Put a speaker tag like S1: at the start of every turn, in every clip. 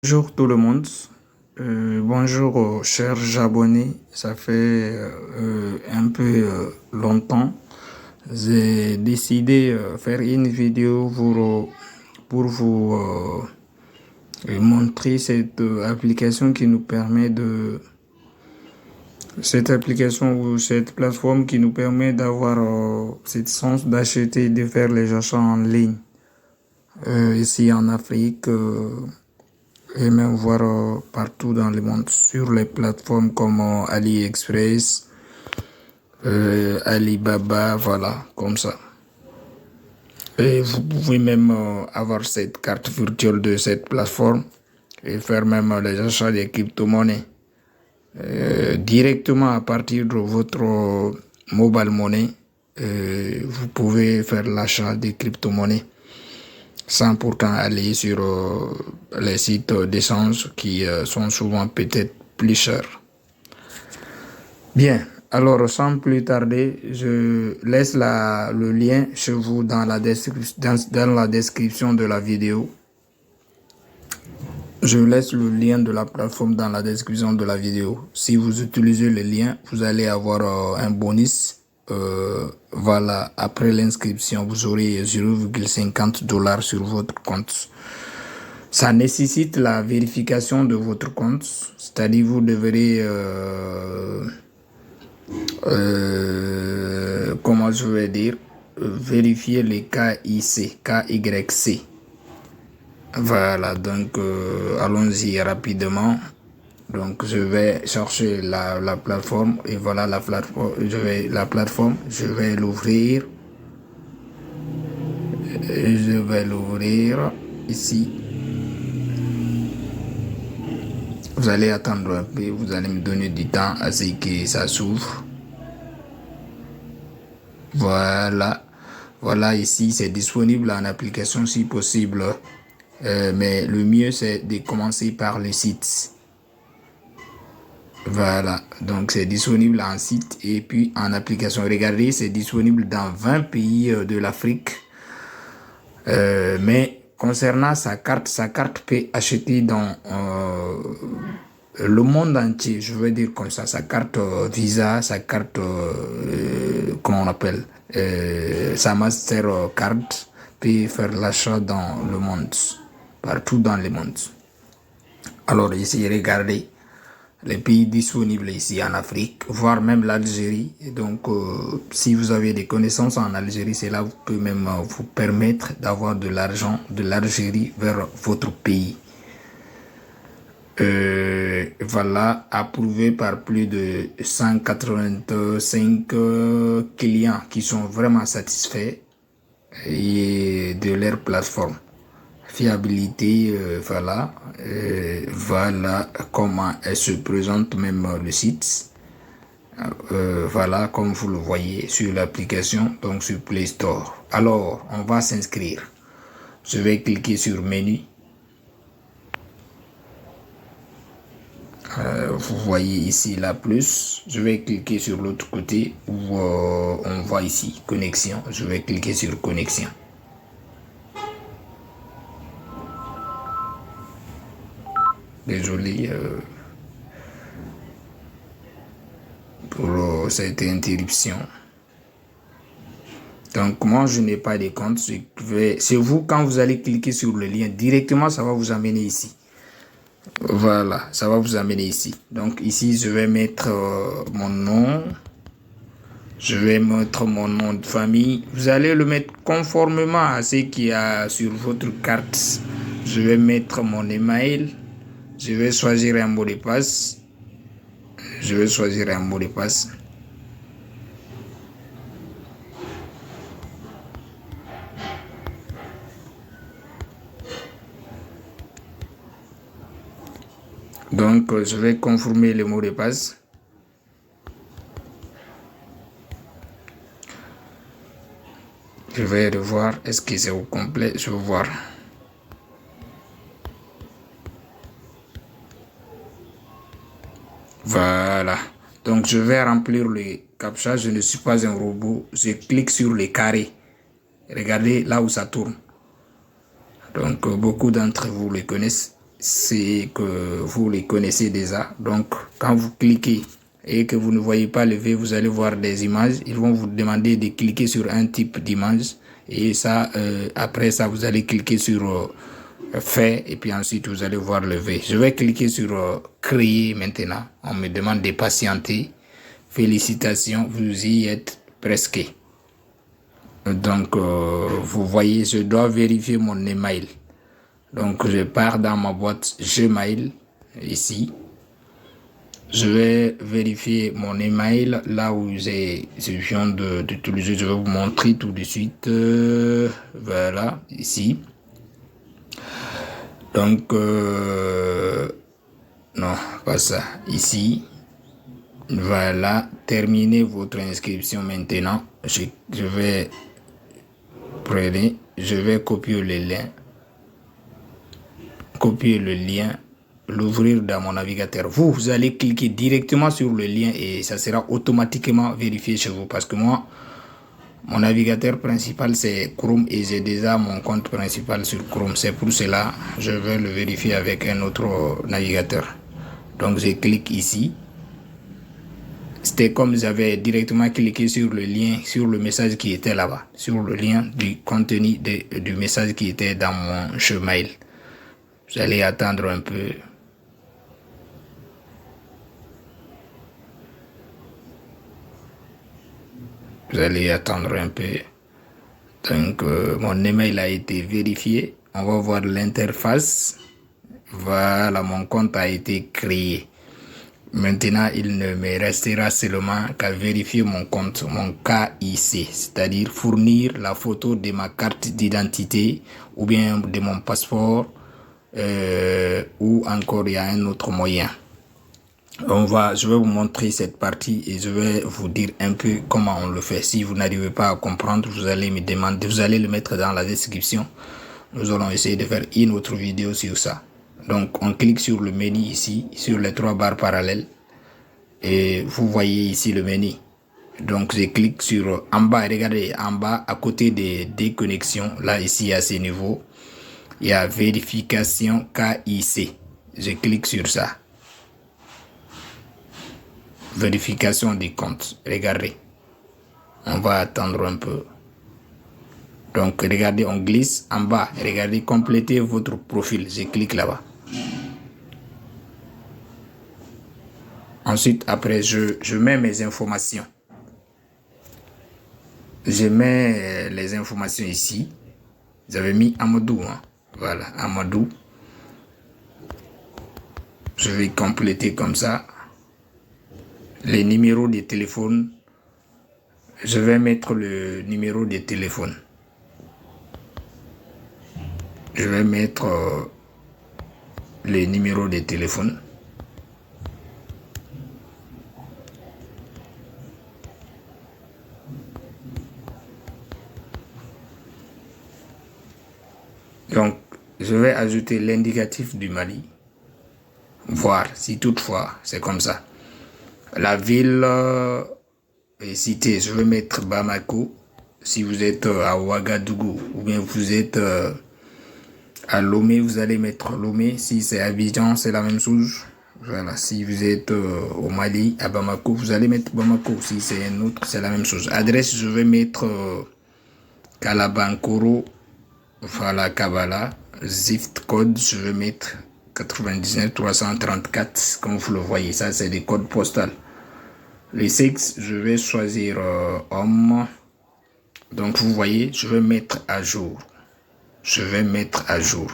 S1: Bonjour tout le monde. Bonjour chers abonnés. Ça fait un peu longtemps. J'ai décidé faire une vidéo pour vous montrer cette application qui nous permet de cette application ou cette plateforme qui nous permet d'avoir cette chance d'acheter et de faire les achats en ligne ici en Afrique. Et même voir partout dans le monde sur les plateformes comme AliExpress, Alibaba, voilà, comme ça. Et vous pouvez même avoir cette carte virtuelle de cette plateforme et faire même les achats des crypto-monnaies directement à partir de votre mobile money. Vous pouvez faire l'achat des crypto-monnaies sans pourtant aller sur les sites d'échange qui sont souvent peut-être plus chers. Bien, alors sans plus tarder, je laisse le lien chez vous dans la description de la vidéo. Je laisse le lien de la plateforme dans la description de la vidéo. Si vous utilisez le lien, vous allez avoir un bonus. Voilà, après l'inscription, vous aurez 0,50 $ sur votre compte. Ça nécessite la vérification de votre compte, c'est-à-dire vous devrez, comment je vais dire, vérifier les KYC. Voilà, donc allons-y rapidement. Donc je vais chercher la plateforme et voilà la plateforme. Je vais l'ouvrir. Je vais l'ouvrir ici. Vous allez attendre un peu. Vous allez me donner du temps à ce que ça s'ouvre. Voilà. Voilà ici c'est disponible en application si possible. Mais le mieux c'est de commencer par le site. Voilà, donc c'est disponible en site et puis en application. Regardez, c'est disponible dans 20 pays de l'Afrique. Mais concernant sa carte peut acheter dans le monde entier. Je veux dire comme ça, sa carte Visa, sa carte, comment on appelle, sa Mastercard peut faire l'achat dans le monde, partout dans le monde. Alors ici, regardez. Les pays disponibles ici en Afrique, voire même l'Algérie. Donc, si vous avez des connaissances en Algérie, cela peut même vous permettre d'avoir de l'argent de l'Algérie vers votre pays. Voilà, approuvé par plus de 185 clients qui sont vraiment satisfaits et de leur plateforme. Fiabilité, voilà, voilà comment elle se présente même le site. Voilà, comme vous le voyez sur l'application, donc sur Play Store. Alors, on va s'inscrire. Je vais cliquer sur menu. Vous voyez ici la plus. Je vais cliquer sur l'autre côté où on voit ici connexion. Je vais cliquer sur connexion. Désolé pour cette interruption. Donc moi je n'ai pas de compte. C'est vous quand vous allez cliquer sur le lien directement, ça va vous amener ici. Voilà, ça va vous amener ici. Donc ici je vais mettre mon nom. Je vais mettre mon nom de famille. Vous allez le mettre conformément à ce qu'il y a sur votre carte. Je vais mettre mon email. Je vais choisir un mot de passe. Je vais choisir un mot de passe. Donc, je vais confirmer le mot de passe. Je vais revoir. Est-ce que c'est au complet? Je vais voir. Voilà. Donc, je vais remplir le captcha. Je ne suis pas un robot. Je clique sur les carrés. Regardez là où ça tourne. Donc, beaucoup d'entre vous le connaissent. c'est que vous les connaissez déjà. Donc, quand vous cliquez et que vous ne voyez pas le V, vous allez voir des images. Ils vont vous demander de cliquer sur un type d'image. Et ça, après ça, vous allez cliquer sur fait et puis ensuite, vous allez voir le V. Je vais cliquer sur créer maintenant. On me demande de patienter. Félicitations, vous y êtes presque. Donc, vous voyez, je dois vérifier mon email. Donc, je pars dans ma boîte Gmail, ici. Je vais vérifier mon email, là où je viens d'utiliser. Je vais vous montrer tout de suite. Voilà, ici. Donc, non, pas ça. Ici. Voilà, terminez votre inscription maintenant. Je vais copier le lien. Copier le lien, l'ouvrir dans mon navigateur. Vous allez cliquer directement sur le lien et ça sera automatiquement vérifié chez vous parce que moi, mon navigateur principal c'est Chrome et j'ai déjà mon compte principal sur Chrome. C'est pour cela que je vais le vérifier avec un autre navigateur. Donc je clique ici. C'était comme j'avais directement cliqué sur le lien, sur le message qui était là-bas, sur le lien du contenu du message qui était dans mon Gmail. Vous allez attendre un peu. Vous allez attendre un peu. Donc, mon email a été vérifié. On va voir l'interface. Voilà, mon compte a été créé. Maintenant, il ne me restera seulement qu'à vérifier mon compte, mon KIC, c'est-à-dire fournir la photo de ma carte d'identité ou bien de mon passeport ou encore il y a un autre moyen. Je vais vous montrer cette partie et je vais vous dire un peu comment on le fait. Si vous n'arrivez pas à comprendre, vous allez me demander, vous allez le mettre dans la description. Nous allons essayer de faire une autre vidéo sur ça. Donc, on clique sur le menu ici, sur les 3 barres parallèles. Et vous voyez ici le menu. Donc, je clique sur en bas. Regardez, en bas, à côté des déconnexions, là, ici, à ce niveau, il y a vérification KIC. Je clique sur ça. Vérification des comptes. Regardez. On va attendre un peu. Donc, regardez, on glisse en bas. Regardez, complétez votre profil. Je clique là-bas. Ensuite, après, je mets mes informations. Je mets les informations ici. J'avais mis Amadou. Hein. Voilà, Amadou. Je vais compléter comme ça. Les numéros de téléphone. Je vais mettre le numéro de téléphone. Je vais mettre les numéros de téléphone. Donc, je vais ajouter l'indicatif du Mali. Voir si toutefois c'est comme ça. La ville est citée. Je vais mettre Bamako. Si vous êtes à Ouagadougou ou bien vous êtes à Lomé, vous allez mettre Lomé. Si c'est Abidjan, c'est la même chose. Voilà. Si vous êtes au Mali, à Bamako, vous allez mettre Bamako. Si c'est un autre, c'est la même chose. Adresse, je vais mettre Kalabankoro. Voilà, Kabbalah. Zift code, je vais mettre 99 334. Comme vous le voyez, ça c'est des codes postaux. Les sexes, je vais choisir homme. Donc vous voyez, je vais mettre à jour. Je vais mettre à jour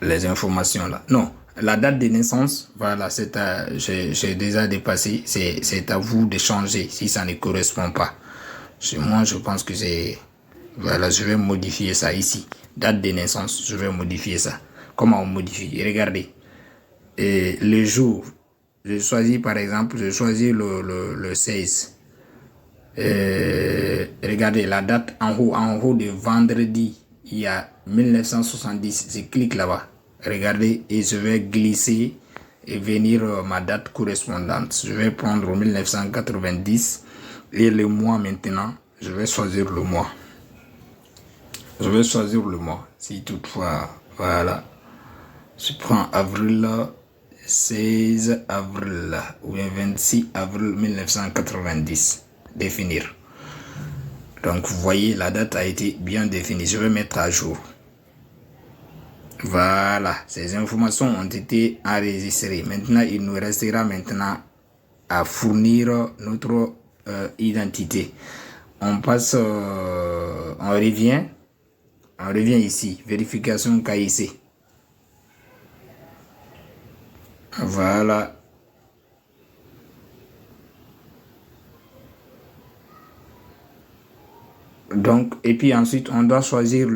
S1: les informations là. Non, la date de naissance, voilà, j'ai déjà dépassé. C'est à vous de changer si ça ne correspond pas. Chez moi, je pense que c'est... Voilà, je vais modifier ça ici. Date de naissance, je vais modifier ça. Comment on modifie? Regardez. Et le jour, je choisis par exemple, je choisis le 16. Regardez la date en haut de vendredi, il y a 1970. Je clique là-bas. Regardez et je vais glisser et venir ma date correspondante. Je vais prendre 1990 et le mois maintenant, je vais choisir le mois. Je vais choisir le mois, si toutefois, voilà. Je prends avril, 16 avril ou bien 26 avril 1990. Définir. Donc vous voyez, la date a été bien définie. Je vais mettre à jour. Voilà, ces informations ont été enregistrées. Maintenant, il nous restera maintenant à fournir notre identité. On passe, on revient ici, vérification KIC. Voilà. Donc, et puis ensuite, on doit choisir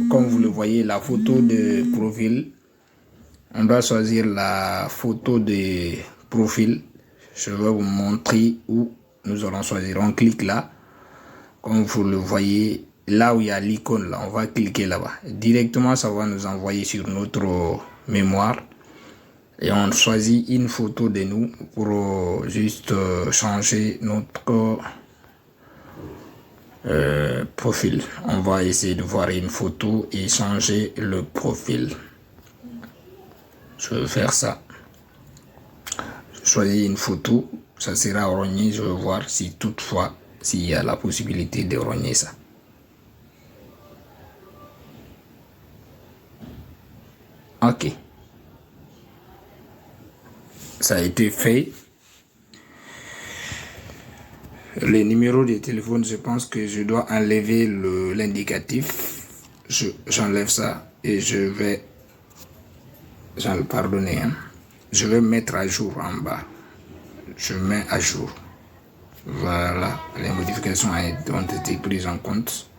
S1: comme vous le voyez, la photo de profil. On doit choisir la photo de profil. Je vais vous montrer où nous allons choisir. On clique là. Comme vous le voyez, là où il y a l'icône, là, on va cliquer là-bas. Directement, ça va nous envoyer sur notre mémoire. Et on choisit une photo de nous pour juste changer notre profil. On va essayer de voir une photo et changer le profil. Je vais faire ça. Je choisis une photo, ça sera rogné. Je vais voir si toutefois, s'il y a la possibilité de rogner ça. Ok. Ça a été fait. Les numéros de téléphone, je pense que je dois enlever l'indicatif. J'enlève ça et je vais... Pardonnez, hein. Je vais mettre à jour en bas. Je mets à jour. Voilà, les modifications ont été prises en compte.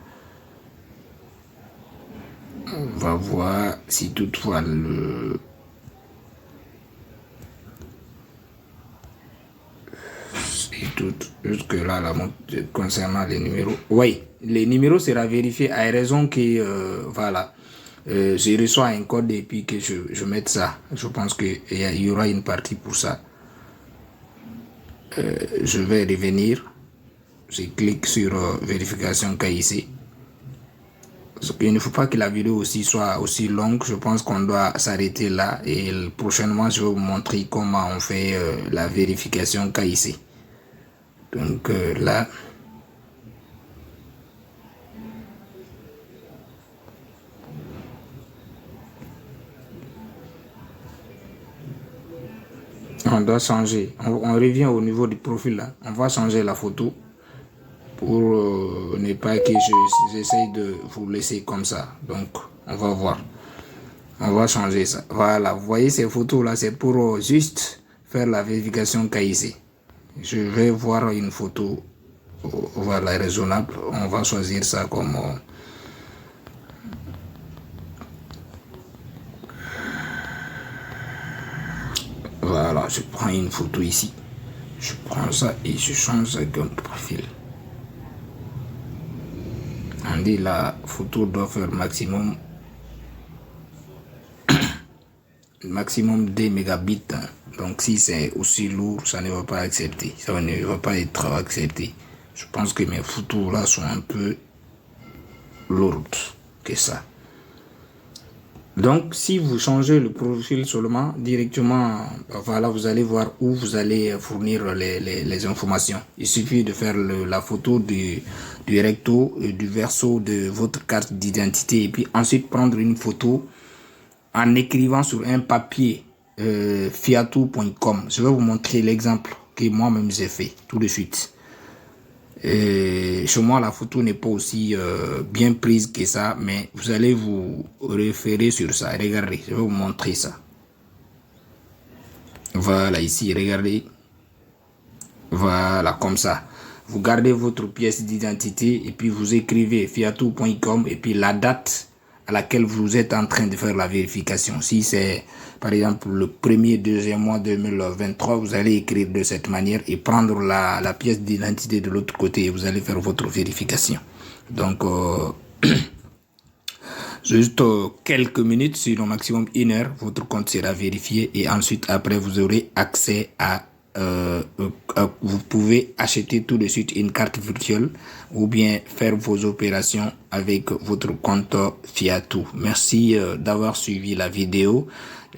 S1: On va voir si toutefois jusque là, concernant les numéros. Oui, les numéros sera vérifié à raison que voilà. Je reçois un code et puis que je mette ça. Je pense qu'il y aura une partie pour ça. Je vais revenir. Je clique sur vérification KIC. Il ne faut pas que la vidéo aussi soit aussi longue. Je pense qu'on doit s'arrêter là. Et prochainement, je vais vous montrer comment on fait la vérification KIC. Donc là... On doit changer. On revient au niveau du profil là. On va changer la photo pour ne pas que j'essaye de vous laisser comme ça. Donc, on va voir. On va changer ça. Voilà. Vous voyez ces photos là, c'est pour juste faire la vérification KIC. Je vais voir une photo. Voilà, raisonnable. On va choisir ça comme... Voilà, je prends une photo ici. Je prends ça et je change ça comme profil. On dit la photo doit faire maximum 2 mégabits. Donc si c'est aussi lourd, ça ne va pas accepter. Ça ne va pas être accepté. Je pense que mes photos là sont un peu lourdes que ça. Donc, si vous changez le profil seulement, directement, voilà, vous allez voir où vous allez fournir les informations. Il suffit de faire la photo du recto, du verso de votre carte d'identité et puis ensuite prendre une photo en écrivant sur un papier fiatou.com. Je vais vous montrer l'exemple que moi-même j'ai fait tout de suite. Chez moi, la photo n'est pas aussi bien prise que ça, mais vous allez vous référer sur ça. Regardez, je vais vous montrer ça. Voilà, ici, regardez. Voilà, comme ça. Vous gardez votre pièce d'identité et puis vous écrivez fiatou.com et puis la date à laquelle vous êtes en train de faire la vérification. Si c'est, par exemple, le 1er, 2e mois 2023, vous allez écrire de cette manière et prendre la pièce d'identité de l'autre côté et vous allez faire votre vérification. Donc, juste quelques minutes, sinon maximum 1 heure, votre compte sera vérifié et ensuite, après, vous aurez accès à vous pouvez acheter tout de suite une carte virtuelle ou bien faire vos opérations avec votre compte Fiatou. Merci d'avoir suivi la vidéo.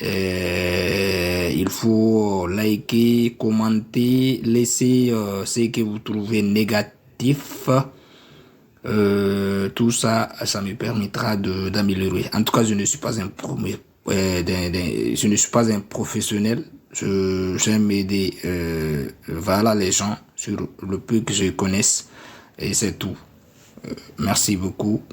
S1: Il faut liker, commenter, laisser ce que vous trouvez négatif. Tout ça, ça me permettra d'améliorer. En tout cas, je ne suis pas je ne suis pas un professionnel. J'aime aider voilà, les gens sur le peu que je connaisse et c'est tout. Merci beaucoup.